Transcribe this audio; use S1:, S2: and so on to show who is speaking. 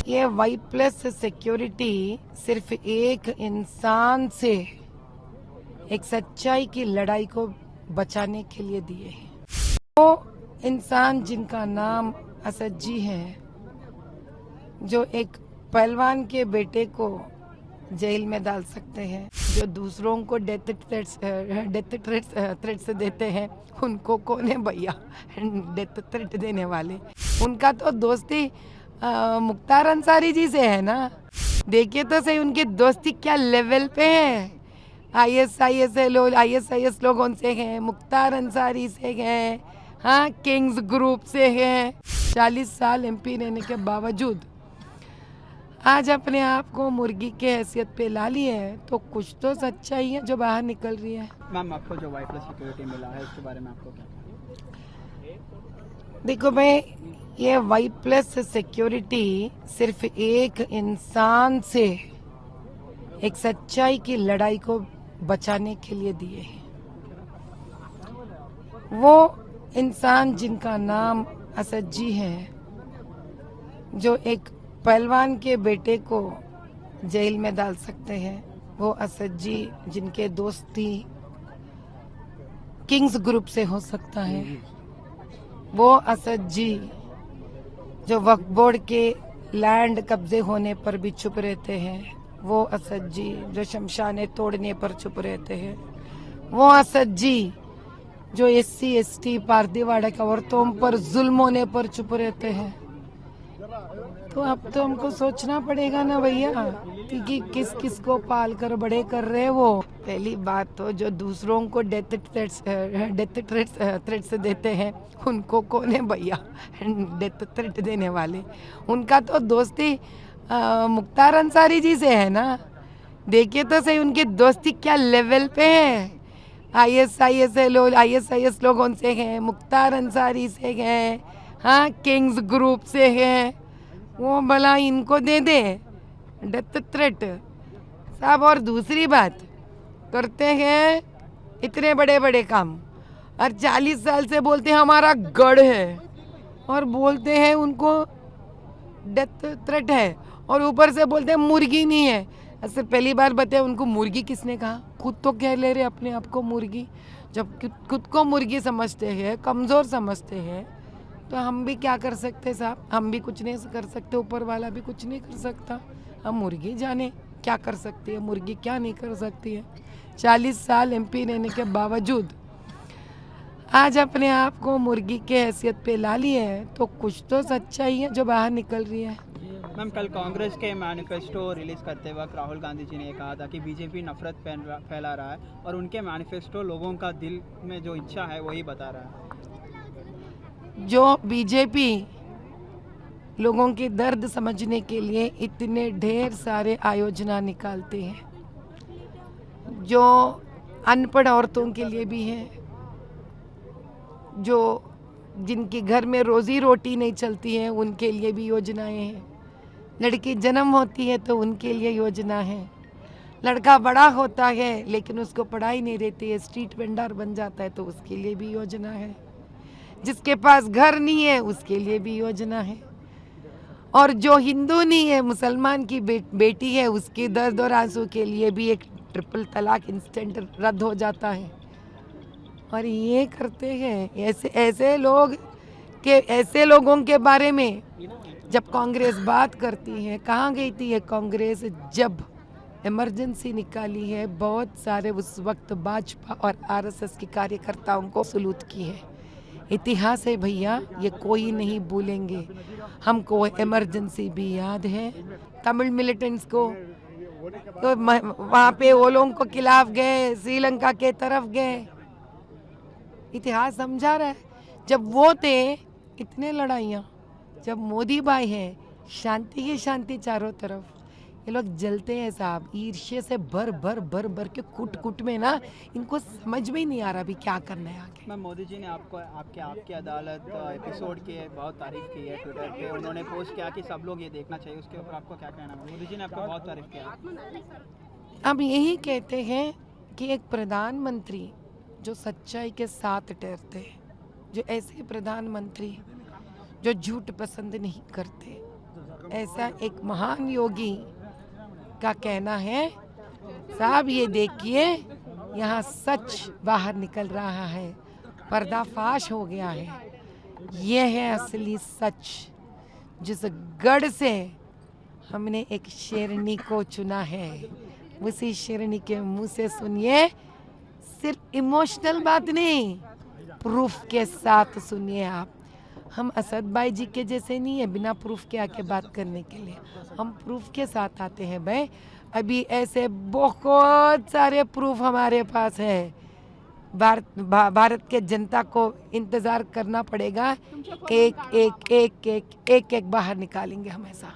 S1: ये Y plus security सिर्फ एक इंसान से एक सच्चाई की लड़ाई को बचाने के लिए दिए हैं। वो इंसान जिनका नाम असद जी है, जो एक पहलवान के बेटे को जेल में डाल सकते हैं, जो दूसरों को डेथ थ्रेट्स देते हैं, उनको कौन है भैया डेथ थ्रेट देने वाले। उनका तो दोस्ती मुख्तार अंसारी जी से है ना। देखिए तो सही उनकी दोस्ती क्या लेवल पे है। आईएसआईएस लोगों से हैं, मुख्तार अंसारी से हैं, हाँ किंग्स ग्रुप से हैं। 40 साल एमपी रहने के बावजूद आज अपने आप को मुर्गी के हैसियत पे ला लिए है, तो कुछ तो सच्चाई है जो बाहर निकल रही है।
S2: मैम, आपको जो वाई प्लस सिक्योरिटी मिला है उसके बारे में आपको क्या?
S1: देखो भाई, ये वाई प्लस सिक्योरिटी सिर्फ एक इंसान से एक सच्चाई की लड़ाई को बचाने के लिए दिए हैं। वो इंसान जिनका नाम असद जी है, जो एक पहलवान के बेटे को जेल में डाल सकते हैं, वो असद जी जिनके दोस्ती किंग्स ग्रुप से हो सकता है, वो असद जी जो वक्फ बोर्ड के लैंड कब्जे होने पर भी चुप रहते हैं, वो असद जी जो शमशाने तोड़ने पर चुप रहते हैं, वो असद जी जो एससी एसटी पारदीवाड़ा के औरतों पर जुल्म होने पर चुप रहते हैं। तो अब तो हमको सोचना पड़ेगा ना भैया कि किस किस को पाल कर बड़े कर रहे वो। पहली बात तो जो दूसरों को डेथ थ्रेट्स देते हैं, उनको कौन है भैया डेथ थ्रेट देने वाले। उनका तो दोस्ती मुख्तार अंसारी जी से है ना। देखिए तो सही उनकी दोस्ती क्या लेवल पे है। आईएसआईएस लोगों से हैं, मुख्तार अंसारी से हैं, हाँ किंग्स ग्रुप से हैं। वो भला इनको दे दे डेथ थ्रेट साहब। और दूसरी बात करते हैं इतने बड़े बड़े काम और 40 साल से बोलते हैं हमारा गढ़ है, और बोलते हैं उनको डेथ थ्रेट है, और ऊपर से बोलते हैं मुर्गी नहीं है। ऐसे पहली बार बताया उनको मुर्गी किसने कहा? खुद तो कह ले रहे अपने आप को मुर्गी। जब खुद को मुर्गी समझते हैं, कमज़ोर समझते हैं, तो हम भी क्या कर सकते साहब? हम भी कुछ नहीं कर सकते, ऊपर वाला भी कुछ नहीं कर सकता। हम मुर्गी जाने क्या कर सकती है, मुर्गी क्या नहीं कर सकती है। 40 साल एमपी रहने के बावजूद आज अपने आप को मुर्गी के हैसियत पे ला लिए है, तो कुछ तो सच्चाई है जो बाहर निकल रही है।
S2: मैम, कल कांग्रेस के मैनिफेस्टो रिलीज करते वक्त राहुल गांधी जी ने ये कहा था कि बीजेपी नफरत फैला रहा है और उनके मैनिफेस्टो लोगों का दिल में जो इच्छा है वही बता रहा है।
S1: जो बीजेपी लोगों के दर्द समझने के लिए इतने ढेर सारे आयोजना निकालते हैं, जो अनपढ़ औरतों के लिए भी है, जो जिनके घर में रोजी रोटी नहीं चलती है उनके लिए भी योजनाएं हैं। लड़की जन्म होती है तो उनके लिए योजना है। लड़का बड़ा होता है लेकिन उसको पढ़ाई नहीं रहती है, स्ट्रीट वेंडर बन जाता है, तो उसके लिए भी योजना है। जिसके पास घर नहीं है उसके लिए भी योजना है। और जो हिंदू नहीं है, मुसलमान की बेटी है, उसके दर्द और आंसू के लिए भी एक ट्रिपल तलाक इंस्टेंट रद्द हो जाता है। और ये करते हैं ऐसे लोगों के बारे में जब कांग्रेस बात करती है। कहाँ गई थी ये कांग्रेस जब इमरजेंसी निकाली है? बहुत सारे उस वक्त भाजपा और आरएसएस के कार्यकर्ताओं को सलूट की है। इतिहास है भैया, ये कोई नहीं भूलेंगे। हमको इमरजेंसी भी याद है। तमिल मिलिटेंट्स को तो वहाँ पे वो लोगों को खिलाफ गए, श्रीलंका के तरफ गए। इतिहास समझा रहा है। जब वो थे इतने लड़ाइयाँ, जब मोदी भाई है शांति ही शांति चारों तरफ। ये लोग जलते हैं साहब, ईर्ष्या से भर भर के कुट में ना, इनको समझ में ही नहीं आ रहा अभी क्या करना है आगे।
S2: मैम, मोदी जी ने आपकी अदालत एपिसोड की बहुत तारीफ की है ट्विटर पे। उन्होंने पोस्ट किया कि सब लोग ये देखना चाहिए, उसके ऊपर आपको क्या कहना है? मोदी जी ने आपका बहुत तारीफ किया।
S1: हम यही कहते हैं कि एक प्रधानमंत्री जो सच्चाई के साथ ठहरते हैं, जो ऐसे प्रधानमंत्री जो झूठ पसंद नहीं करते, ऐसा एक महान योगी का कहना है। साहब ये देखिए, यहाँ सच बाहर निकल रहा है, पर्दाफाश हो गया है। ये है असली सच। जिस गढ़ से हमने एक शेरनी को चुना है, उसी शेरनी के मुंह से सुनिए। सिर्फ इमोशनल बात नहीं, प्रूफ के साथ सुनिए आप। हम असद भाई जी के जैसे नहीं है बिना प्रूफ के आके बात करने के लिए, हम प्रूफ के साथ आते हैं भाई। अभी ऐसे बहुत सारे प्रूफ हमारे पास है। भारत के जनता को इंतज़ार करना पड़ेगा, एक एक एक एक एक एक बाहर निकालेंगे हम ऐसा।